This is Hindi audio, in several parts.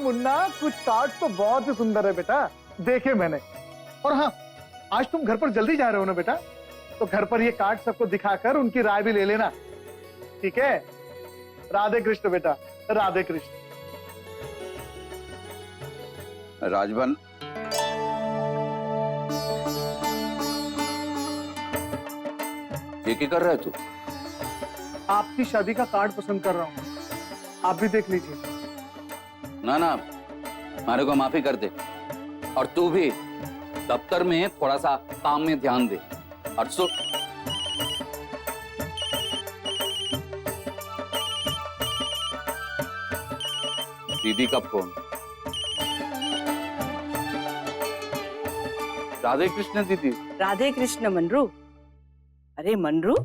मुन्ना, कुछ कार्ड तो बहुत ही सुंदर है बेटा, देखे मैंने। और हाँ, आज तुम घर पर जल्दी जा रहे हो ना बेटा, तो घर पर ये कार्ड सबको दिखाकर उनकी राय भी ले लेना, ठीक है? राधे कृष्ण बेटा, राधे कृष्ण। राजबन, ये क्या कर रहा है तू? आपकी शादी का कार्ड पसंद कर रहा हूँ, आप भी देख लीजिए। ना ना, हमारे को माफी कर दे, और तू भी दफ्तर में थोड़ा सा काम में ध्यान दे। और सो दीदी का फोन। राधे कृष्ण दीदी। राधे कृष्ण मनरू। अरे मनरू,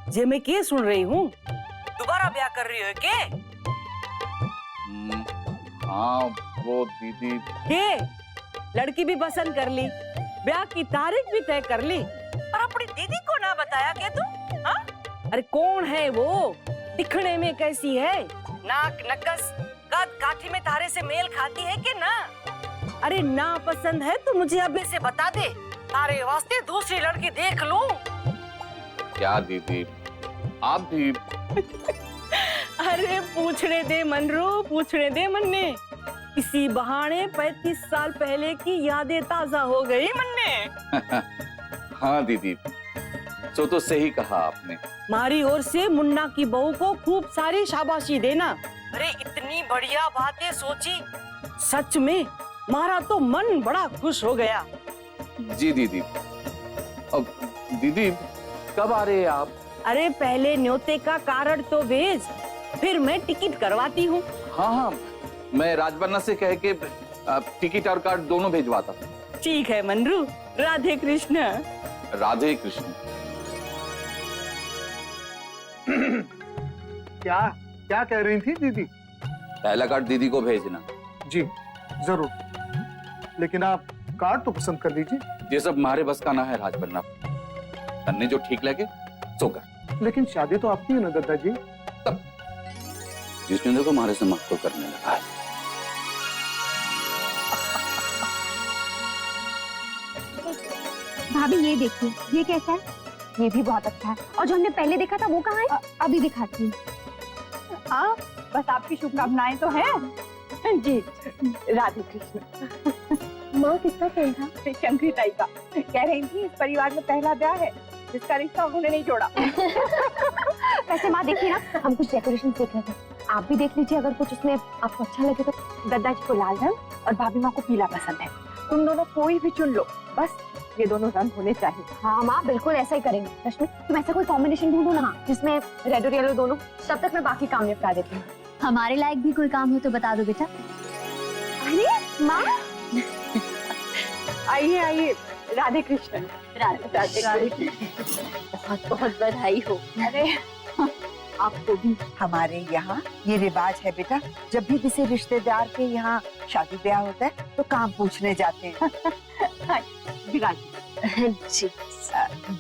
जे मैं क्या सुन रही हूँ, दोबारा ब्याह कर रही हो के? हाँ वो दीदी। के लड़की भी पसंद कर ली, ब्याह की तारीख भी तय कर ली, और अपनी दीदी को ना बताया क्या तू? हाँ? अरे कौन है वो? दिखने में कैसी है? नाक नक्कस कद काठी में तारे से मेल खाती है कि ना? अरे ना पसंद है तो मुझे अभी से बता दे, तारे वास्ते दूसरी लड़की देख लूं। क्या दीदी, आप भी? अरे पूछने दे मनरू, पूछने दे मन्ने। इसी बहाने 35 साल पहले की यादें ताजा हो गई मन्ने। हाँ दीदी, तो सही कहा आपने। मारी ओर से मुन्ना की बहू को खूब सारी शाबाशी देना। अरे इतनी बढ़िया बातें सोची, सच में मारा तो मन बड़ा खुश हो गया। जी दीदी। अब दीदी कब आ रहे हैं आप? अरे पहले न्योते का कारण तो भेज, फिर मैं टिकट करवाती हूँ। हाँ हाँ, मैं राजबन्ना से कह के टिकट और कार्ड दोनों भेजवाता। ठीक है मनरू, राधे कृष्ण। राधे कृष्ण। क्या क्या कह रही थी दीदी? पहला कार्ड दीदी को भेजना। जी जरूर, लेकिन आप कार्ड तो पसंद कर लीजिए। ये सब हमारे बस का ना है राजबन्ना, तन्ने जो ठीक लगे सो कर। लेकिन शादी तो आपकी है ना दद्दा जी? तब जिसने देखो हमारे से मत तो करने लगा है। भाभी ये देखिए, ये कैसा है? ये भी बहुत अच्छा है। और जो हमने पहले देखा था वो कहाँ है? अभी दिखाती हूँ। हाँ, बस आपकी शुभकामनाएं तो हैं। जी, राधे कृष्ण। माँ किसका फोन था? शंकरी ताई का। कह रही थी इस परिवार में पहला ब्याह है जिसका रिश्ता उन्होंने नहीं जोड़ा। वैसे माँ देखिए ना, हम कुछ डेकोरेशन देख रहे थे, आप भी देख लीजिए, अगर कुछ उसमें आपको अच्छा लगे तो। दद्दा जी को लाल रंग और भाभी माँ को पीला पसंद है। तुम दोनों कोई भी चुन लो, बस ये दोनों रंग होने चाहिए। हाँ माँ, बिल्कुल ऐसा ही करेंगे। रश्मि, तुम ऐसा कोई कॉम्बिनेशन ढूंढो ना जिसमें रेड और येलो दोनों। तब तक मैं बाकी काम निपटा देती हूँ। हमारे लायक भी कोई काम हो तो बता दो बेटा। अरे माँ, आइए आइए, राधे कृष्ण। राधे बहुत बहुत बधाई हो। अरे आपको भी। हमारे यहाँ ये रिवाज है बेटा, जब भी किसी रिश्तेदार के यहाँ शादी ब्याह होता है तो काम पूछने जाते हैं। जी।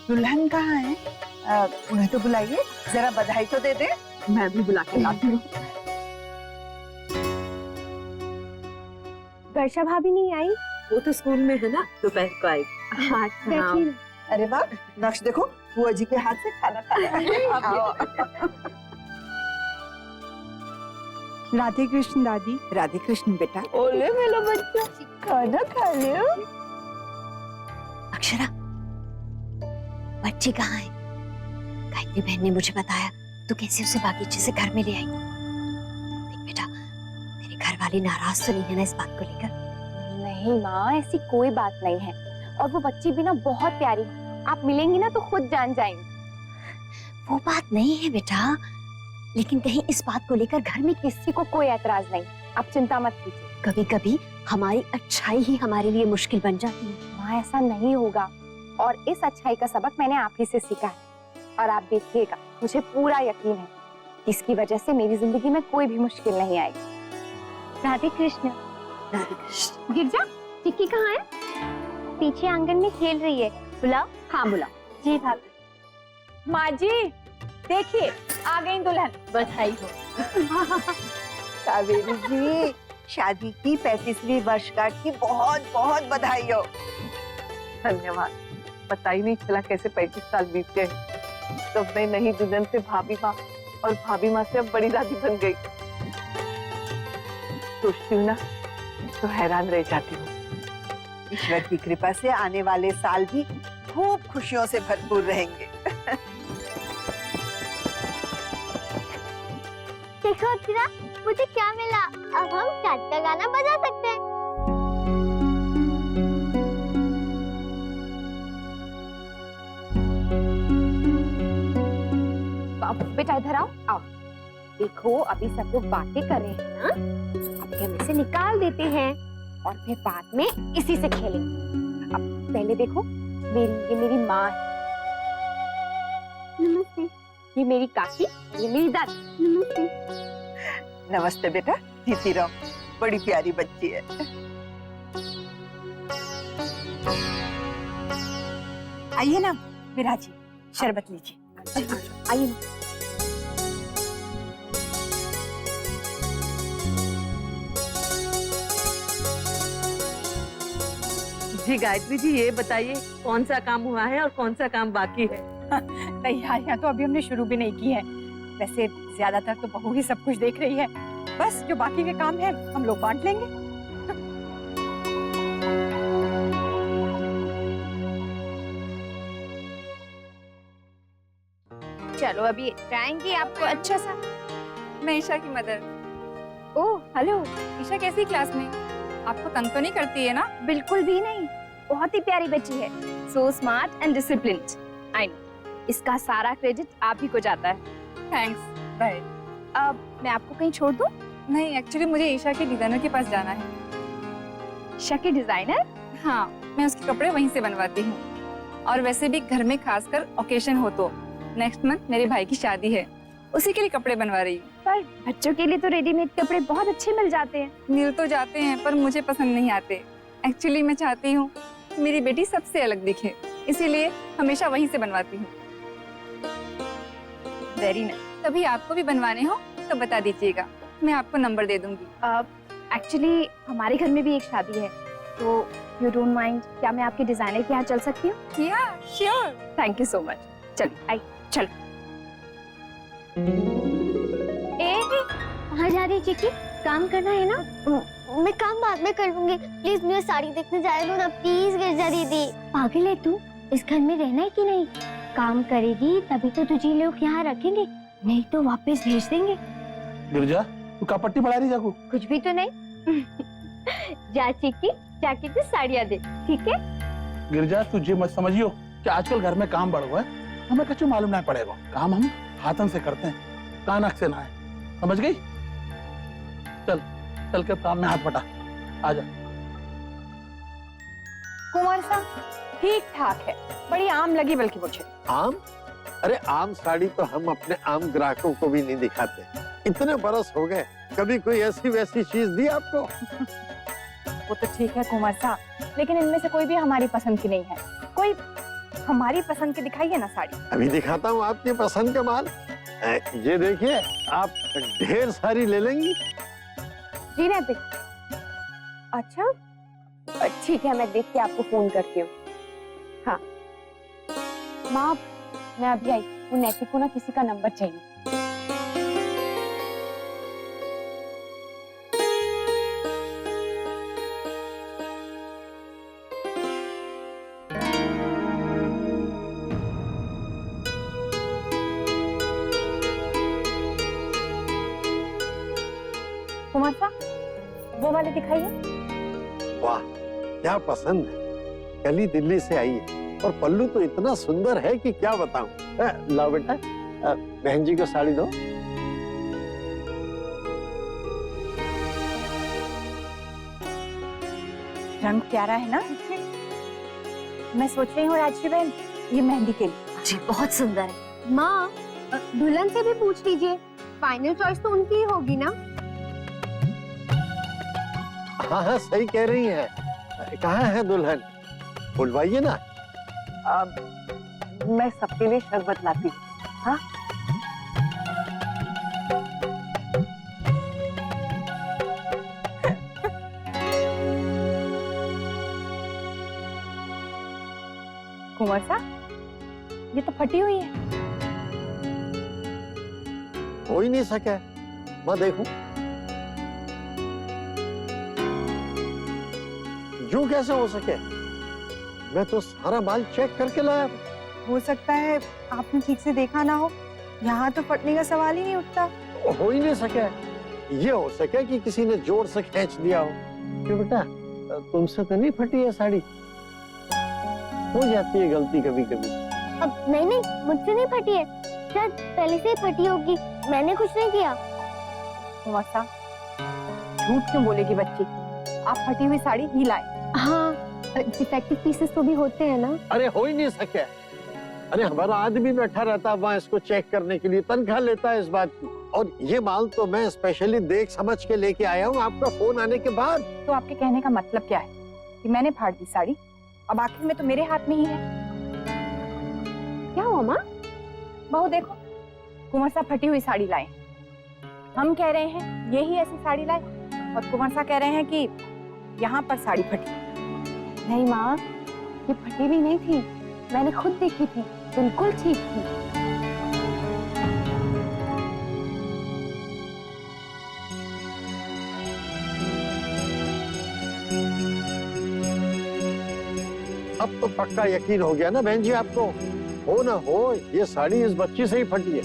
दुल्हन कहाँ है? उन्हें तो बुलाइए, जरा बधाई तो दे दे। मैं भी बुला के लाती हूँ। वर्षा भाभी नहीं आई? वो तो स्कूल में है ना, दोपहर को आएगी। हाँ, बैठिए। अरे वाह, नक्श देखो, बुआ जी के हाथ से खाना खाया। राधे कृष्ण दादी। राधे कृष्ण बेटा। ओले मेरा बच्चा, खाना खा लियो। अक्षरा, बच्ची कहाँ है? गायत्री बहन ने मुझे बताया, तू कैसे उसे बागीचे से घर में ले आई? देख बेटा, तेरे घर वाली नाराज तो नहीं है ना इस बात को लेकर? नहीं माँ, ऐसी कोई बात नहीं है, और वो बच्ची भी ना बहुत प्यारी है, आप मिलेंगी ना तो खुद जान जाएंगी। वो बात नहीं है बेटा, लेकिन कहीं इस बात को लेकर घर में किसी को कोई ऐतराज नहीं, आप चिंता मत कीजिए। कभी कभी हमारी अच्छाई ही हमारे लिए मुश्किल बन जाती है। माँ ऐसा नहीं होगा, और इस अच्छाई का सबक मैंने आप ही से सीखा है, और आप देखिएगा, मुझे पूरा यकीन है इसकी वजह से मेरी जिंदगी में कोई भी मुश्किल नहीं आएगी। राधे कृष्ण। राधे कृष्ण। गिरजा, चिक्की कहाँ है? पीछे आंगन में खेल रही है, बुलाओ। हाँ बुलाओ। जी भाभी। माँ जी देखिए, आ गई दुल्हन। बधाई हो। कावेरी जी, शादी की 35वीं वर्षगांठ की बहुत बहुत बधाई हो। धन्यवाद। पता ही नहीं चला कैसे 35 साल बीत गए। तब मैं नई दुल्हन से भाभी माँ और भाभी माँ से अब बड़ी दादी बन गई। सोचती हूँ ना तो हैरान रह जाती हूँ। ईश्वर की कृपा से आने वाले साल भी खूब खुशियों से भरपूर रहेंगे। देखो अक्षरा, मुझे क्या मिला। अब हम चाट का गाना बजा सकते हैं। अब बेटा इधर आओ, आओ। देखो अभी सब लोग बातें कर रहे हैं ना, अभी हम इसे निकाल देते हैं और फिर बाद में इसी से खेलेंगे। अब पहले देखो, ये मेरी माँ है, नमस्ते। ये मेरी काकी, ये मेरी दादी। नमस्ते। नमस्ते बेटा, जीती रहो, बड़ी प्यारी बच्ची है। आइए ना विराजी, शरबत लीजिए। आइए। जी गायत्री जी, ये बताइए कौन सा काम हुआ है और कौन सा काम बाकी है? तैयारियां तो अभी हमने शुरू भी नहीं की है। वैसे ज्यादातर तो बहू ही सब कुछ देख रही है। बस जो बाकी के काम है हम लोग बांट लेंगे। चलो अभी जाएंगे आपको अच्छा सा। मैं ईशा की मदर। Oh hello. ईशा कैसी क्लास में? आपको तंग तो नहीं करती है ना? बिल्कुल भी नहीं, बहुत ही प्यारी बच्ची है। So smart and disciplined. I know, इसका सारा क्रेडिट आप ही को जाता है। Thanks, bye. अब मैं आपको कहीं छोड़ दूं? नहीं, एक्चुअली मुझे ईशा के डिजाइनर के पास जाना है। ईशा के डिजाइनर? हाँ, मैं उसके कपड़े वहीं से बनवाती हूँ। और वैसे भी घर में खासकर ओकेशन हो तो नेक्स्ट मंथ मेरे भाई की शादी है, उसी के लिए कपड़े बनवा रही हूँ। पर बच्चों के लिए तो रेडीमेड कपड़े बहुत अच्छे मिल जाते हैं। मिल तो जाते हैं पर मुझे पसंद नहीं आते। एक्चुअली मैं चाहती हूँ मेरी बेटी सबसे अलग दिखे, इसीलिए हमेशा वहीं से बनवाती हूँ। Very nice. कभी आपको भी बनवाने हो तो बता दीजिएगा, मैं आपको नंबर दे दूंगी। एक्चुअली हमारे घर में भी एक शादी है, तो यू डोंट माइंड, क्या मैं आपके डिजाइनर के यहाँ चल सकती हूँ? या sure. Thank you so much. चलिए आई, चल। कहाँ जा रही चिक्की? काम करना है ना? मैं काम बाद में कर लूंगी। प्लीज मुझे साड़ी देखने जाए दो ना प्लीज गिरजा दीदी। पागल है तू? इस घर में रहना है कि नहीं? काम करेगी तभी तो तुझे लोग यहाँ रखेंगे, नहीं तो वापस भेज देंगे। गिरजा, तू का पट्टी पढ़ा रही जाकू? कुछ भी तो नहीं। जा चिक्की, जाके तू साड़ियाँ दे, ठीक है? गिरजा, तुझे मत समझियो कि आजकल घर में काम बढ़ गया है, हमें कुछ मालूम नहीं पड़ेगा। काम हम हाथन से करते हैं, कानक से ना है, समझ गई? चल चल के काम में हाथ बटा, आजा। कुमार साहब ठीक ठाक है, बड़ी आम लगी बल्कि मुझे। आम? अरे आम साड़ी तो हम अपने आम ग्राहकों को भी नहीं दिखाते। इतने बरस हो गए, कभी कोई ऐसी वैसी चीज दी आपको? वो तो ठीक है कुमार साहब, लेकिन इनमें से कोई भी हमारी पसंद की नहीं है। कोई हमारी पसंद की दिखाइए ना साड़ी। अभी दिखाता हूँ आपकी पसंद का माल। ये देखिए, आप ढेर सारी ले लेंगी? जी नैतिक। अच्छा ठीक है, मैं देख के आपको फोन करती हूँ। हाँ माँ, मैं अभी आई। वो नैतिक को ना किसी का नंबर चाहिए। कुमार साहब वो वाले दिखाइए। वाह, क्या पसंद है। कल ही दिल्ली से आई है और पल्लू तो इतना सुंदर है कि क्या बताऊं। लाओ बेटा, बहन जी को साड़ी दो। रंग प्यारा है ना? मैं सोच रही हूँ राजश्री बहन, ये मेहंदी के लिए। जी बहुत सुंदर है। माँ, दुल्हन से भी पूछ लीजिए, फाइनल चॉइस तो उनकी ही होगी ना? हाँ हाँ, सही कह रही हैं। कहाँ है दुल्हन? बुलवाइए ना। मैं सबके लिए शरबत लाती हूँ। हाँ, कुंवर सा, ये तो फटी हुई है। हो ही नहीं सके, मैं देखूं। यूं कैसे हो सके? मैं तो सारा माल चेक करके लाया। हो सकता है आपने ठीक से देखा ना हो, यहाँ तो फटने का सवाल ही नहीं उठता। हो ही नहीं सके। ये हो सके कि किसी ने जोर से खींच दिया हो। क्यों बेटा, तुमसे तो नहीं फटी है साड़ी? हो जाती है गलती कभी कभी। अब नहीं नहीं, मुझसे नहीं फटी है, शायद पहले से ही फटी होगी, मैंने कुछ नहीं किया। कुंवर सा, झूठ क्यों बोलेगी बच्ची? आप फटी हुई साड़ी ही लाए। हाँ, डिफेक्टिव पीसेस तो भी होते हैं ना। अरे हो ही नहीं सके। अरे हमारा आदमी बैठा रहता है वहाँ इसको चेक करने के लिए, तनख्वाह लेता है इस बात की। और ये माल तो मैं स्पेशली देख समझ के लेके आया हूँ आपका फोन आने के बाद। तो आपके कहने का मतलब क्या है कि मैंने फाड़ दी साड़ी? अब आखिर में तो मेरे हाथ में ही है। क्या हुआ माँ? बहू देखो, कुंवर सा फटी हुई साड़ी लाए। हम कह रहे हैं ये ही ऐसी साड़ी लाए, और कुंवर सा कह रहे हैं कि यहाँ पर साड़ी फटी। नहीं माँ, ये फटी भी नहीं थी, मैंने खुद देखी थी, बिल्कुल ठीक थी। अब तो पक्का यकीन हो गया ना बहन जी आपको? हो ना हो, ये साड़ी इस बच्ची से ही फटी है।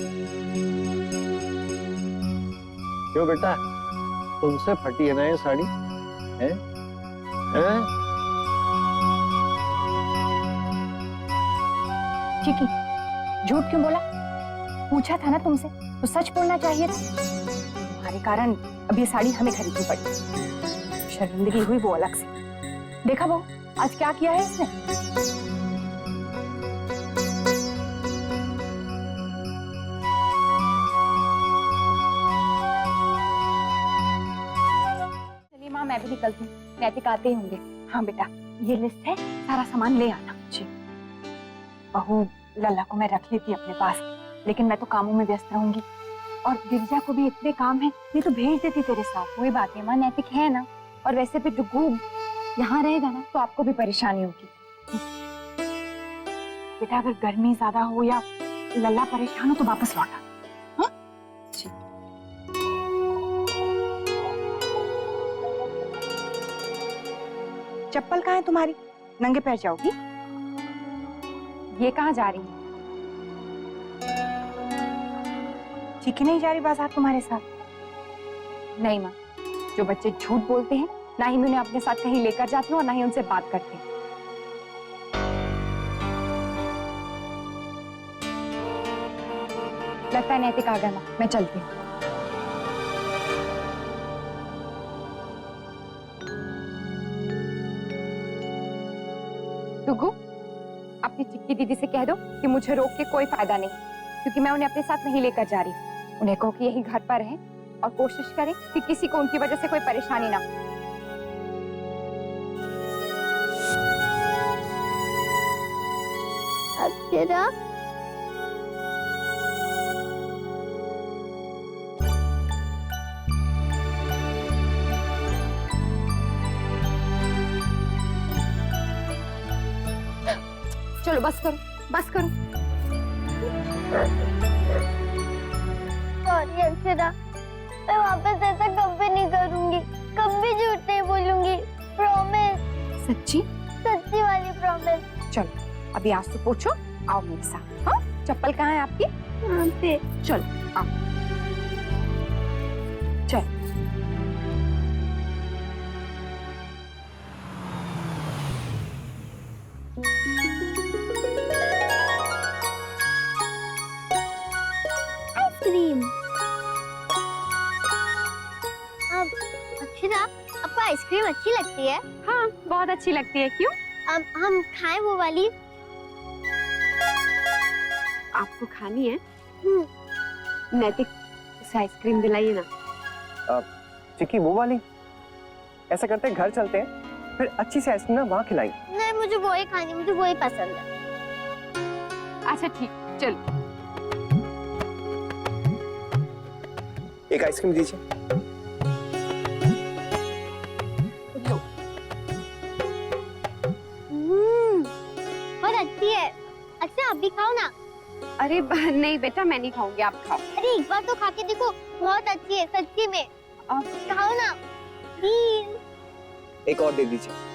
क्यों बेटा, तुमसे फटी है ना ये साड़ी? हैं? हैं? चिकी, झूठ क्यों बोला? पूछा था ना तुमसे, तो सच बोलना चाहिए था। तुम्हारे कारण अब ये साड़ी हमें खरीदनी पड़ी। शर्मिंदगी हुई वो अलग से। देखा बहू, आज क्या किया है इसने? चलिए माँ, मैं भी निकलती हूँ, नैतिक आते ही होंगे। हाँ बेटा, ये लिस्ट है, सारा सामान ले आना। जी बहू, लल्ला को मैं रख लेती अपने पास, लेकिन मैं तो कामों में व्यस्त रहूंगी, और गिरजा को भी इतने काम है, ये तो भेज देती तेरे साथ। कोई बात नहीं माँ, नैतिक है ना। और वैसे भी डुगू यहाँ रहेगा ना तो आपको भी परेशानी होगी। बेटा, अगर गर्मी ज्यादा हो या लल्ला परेशान हो तो वापस लौटा। हाँ जी। चप्पल कहाँ है तुम्हारी? नंगे पैर जाओगी? ये कहाँ जा रही है? चिकी नहीं जा रही बाजार तुम्हारे साथ? नहीं माँ, जो बच्चे झूठ बोलते हैं ना ही मैं उन्हें अपने साथ कहीं लेकर जाती हूँ और ना ही उनसे बात करती हूँ। लगता है नैतिक आ गया माँ, मैं चलती हूँ। टुगु, अपनी चिक्की दीदी से कह दो कि मुझे रोक के कोई फायदा नहीं, क्योंकि मैं उन्हें अपने साथ नहीं लेकर जा रही। उन्हें कहो कि यही घर पर रहें और कोशिश करें कि किसी को उनकी वजह से कोई परेशानी ना हो। अक्षरा, चलो बस करो, बस करो। सॉरी अक्षरा, मैं वापस ऐसा कभी नहीं करूंगी, कभी झूठ नहीं बोलूंगी, प्रॉमिस। सच्ची? सच्ची वाली प्रॉमिस। चलो अभी आज तो पूछो, आओ मेरे साथ। हाँ, चप्पल कहाँ है आपकी? यहाँ पे। चलो आओ, चलो। आइसक्रीम। अब अक्षरा, आपको आइसक्रीम अच्छी लगती है? हाँ, बहुत अच्छी लगती है। क्यों? अब हम खाएं वो वाली? आपको खानी है? नैतिक, उसे आइसक्रीम दिलाइए ना। चिक्की, वो वाली? ऐसा करते हैं, घर चलते हैं, फिर अच्छी सी आइसक्रीम ना वहाँ खिलाएंगे। नहीं, मुझे वो ही खानी, मुझे वो ही पसंद है। अच्छा ठीक, चलो। एक आइसक्रीम दीजिए। बहुत अच्छी है। आप भी खाओ ना। अरे नहीं बेटा, मैं नहीं खाऊंगी, आप खाओ। अरे एक बार तो खा के देखो, बहुत अच्छी है सच्ची में। खाओ ना प्लीज। एक और दे दीजिए।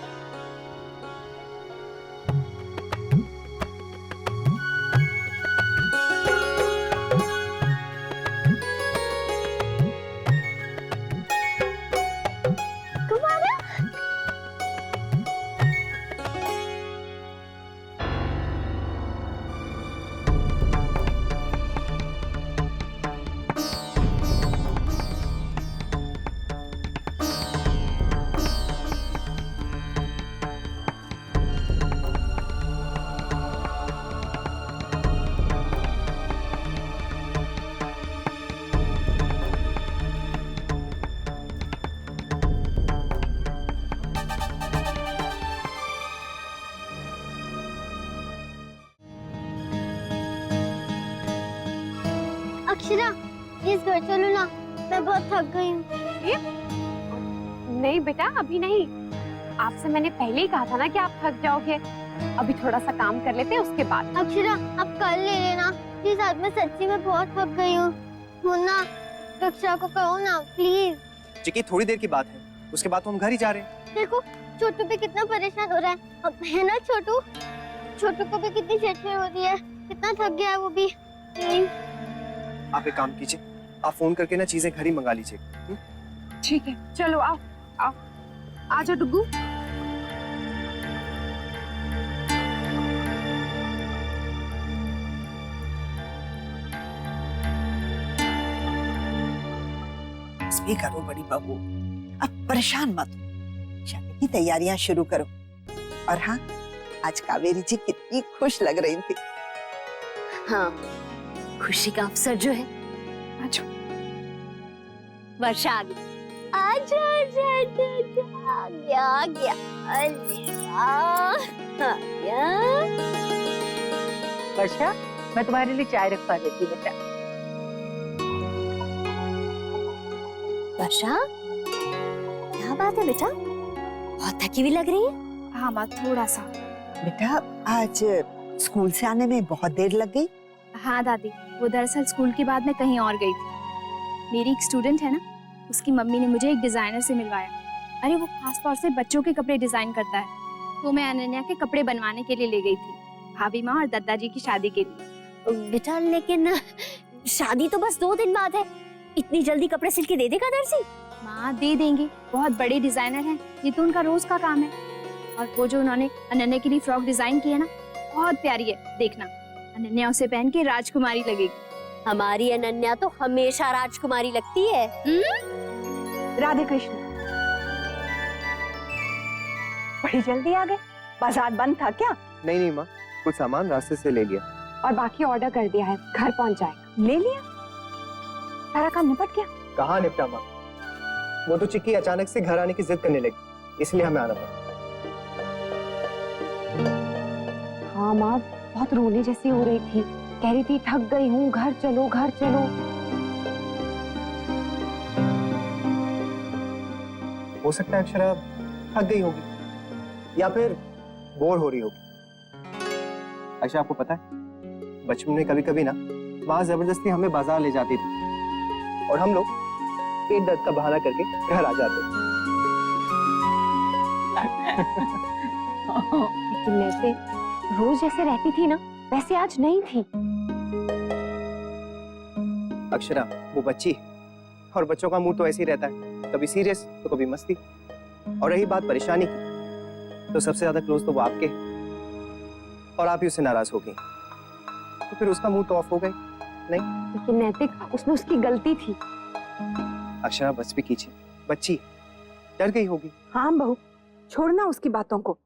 अक्षरा प्लीज घर चलो ना, मैं बहुत थक गई हूँ। नहीं बेटा अभी नहीं, आपसे मैंने पहले ही कहा था ना कि आप थक जाओगे। अभी थोड़ा सा काम कर लेते हैं उसके बाद। अक्षरा आप कल ले लेना प्लीज, आज मैं सच्ची में बहुत थक गई हूँ। मुन्ना अक्षरा को कहो ना प्लीज। चिकी थोड़ी देर की बात है, उसके बाद तो हम घर ही जा रहे हैं। देखो छोटू भी कितना परेशान हो रहा है, अब है ना छोटू? छोटू को भी कितनी चिड़चिड़ हो रही है, कितना थक गया है वो भी। आप एक काम कीजिए, आप फोन करके ना चीजें घर ही मंगा लीजिए। ठीक है चलो आओ आओ, आजा डुगू। भी करो बड़ी बहू, अब परेशान मत हो, शादी की तैयारियां शुरू करो। और हाँ, आज कावेरी जी कितनी खुश लग रही थी। हाँ, खुशी का अवसर जो है। अच्छा वर्षा आ गई। आजा आजा आजा आजा, आ गया आ गया। अरे वाह आ गया। वर्षा, मैं तुम्हारे लिए चाय रखवा देती हूँ बेटा। वर्षा, क्या बात है बेटा, बहुत थकी हुई लग रही है। हाँ माँ थोड़ा सा। बेटा आज स्कूल से आने में बहुत देर लग गई। हाँ दादी, वो दरअसल स्कूल के बाद मैं कहीं और गई थी। मेरी एक स्टूडेंट है ना, उसकी मम्मी ने मुझे एक डिजाइनर से मिलवाया। अरे वो खास तौर से बच्चों के कपड़े डिजाइन करता है, तो मैं अनन्या के कपड़े बनवाने के लिए ले गई थी, भाभी माँ और दादाजी की शादी के लिए। बेटा लेकिन शादी तो बस 2 दिन बाद है, इतनी जल्दी कपड़े सिल के दे देगा दर्जी? माँ दे देंगे, बहुत बड़े डिजाइनर हैं, ये तो उनका रोज का काम है। और वो जो उन्होंने अनन्या के लिए फ्रॉक डिजाइन की है ना, बहुत प्यारी है, देखना अनन्या उसे पहन के राजकुमारी लगेगी। हमारी अनन्या तो हमेशा राजकुमारी लगती है। राधे कृष्ण। बड़ी जल्दी आ गए, बाजार बंद था क्या? नहीं नहीं माँ, कुछ सामान रास्ते से ले लिया और बाकी ऑर्डर कर दिया है, घर पहुंच जाएगा। ले लिया, सारा काम निपट गया। कहाँ निपटा माँ, वो तो चिक्की अचानक से घर आने की जिद करने लगी, इसलिए हमें आना पड़ा। हाँ माँ, बहुत रोने जैसी हो रही थी, कह रही थी थक गई हूँ, घर चलो घर चलो। हो सकता है अक्षरा थक गई होगी या फिर बोर हो रही होगी। अक्षरा आपको पता है, बचपन में कभी कभी ना माँ जबरदस्ती हमें बाजार ले जाती थी और हम लोग पेट दर्द का बहाना करके घर आ जाते। लेकिन वैसे रोज जैसे रहती थी ना, वैसे आज नहीं थी। अक्षरा वो बच्ची है और बच्चों का मूड तो ऐसे ही रहता है, कभी सीरियस तो कभी मस्ती। और रही बात परेशानी की, तो सबसे ज्यादा क्लोज तो वो आपके हैं और आप ही उससे नाराज हो गई, तो फिर उसका मूड तो ऑफ हो गए नहीं। लेकिन नैतिक, उसमें उसकी गलती थी। अक्षरा बस भी कीजिए, बच्ची डर गई होगी। हाँ बहू, छोड़ना उसकी बातों को।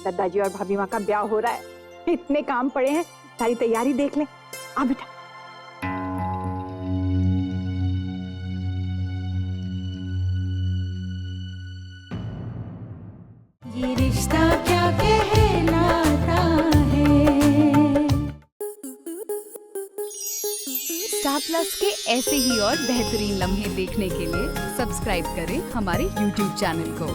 दादाजी और भाभी माँ का ब्याह हो रहा है, इतने काम पड़े हैं, सारी तैयारी देख ले। आ बेटा। ये रिश्ता क्या कहलाता है। स्टार प्लस के ऐसे ही और बेहतरीन लम्हे देखने के लिए सब्सक्राइब करें हमारे YouTube चैनल को।